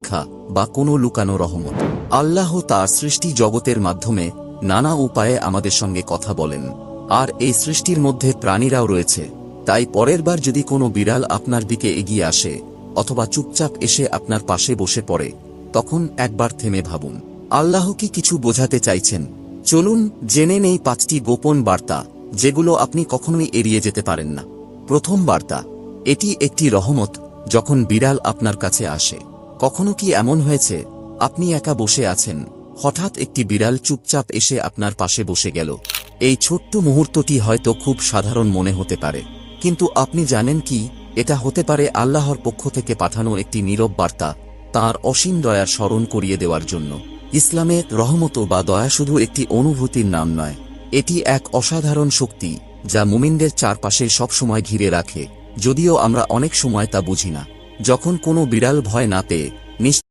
পরীক্ষা বা কোনো লুকানো রহমত। আল্লাহ তার সৃষ্টি জগতের মাধ্যমে নানা উপায়ে আমাদের সঙ্গে কথা বলেন, আর এই সৃষ্টির মধ্যে প্রাণীরাও রয়েছে। তাই পরের বার যদি কোনো বিড়াল আপনার দিকে এগিয়ে আসে অথবা চুপচাপ এসে আপনার পাশে বসে পড়ে, তখন একবার থেমে ভাবুন, আল্লাহ কি কিছু বোঝাতে চাইছেন? চলুন জেনে নেই 5টি গোপন বার্তা যেগুলো আপনি কখনোই এড়িয়ে যেতে পারেন না। প্রথম বার্তা, এটি একটি রহমত যখন বিড়াল আপনার কাছে আসে। কখনো কি এমন হয়েছে আপনি একা বসে আছেন, হঠাৎ একটি বিড়াল চুপচাপ এসে আপনার পাশে বসে গেল? এই ছোট্ট মুহূর্তটি হয়তো খুব সাধারণ মনে হতে পারে, কিন্তু আপনি জানেন কি, এটা হতে পারে আল্লাহর পক্ষ থেকে পাঠানো একটি নীরব বার্তা, তাঁর অসীম দয়ার স্মরণ করিয়ে দেওয়ার জন্য। ইসলামে রহমত বা দয়া শুধু একটি অনুভূতির নাম নয়, এটি এক অসাধারণ শক্তি যা মুমিনদের চারপাশে সবসময় ঘিরে রাখে, যদিও আমরা অনেক সময় তা বুঝি না। যখন কোনো বিড়াল ভয় না পেয়ে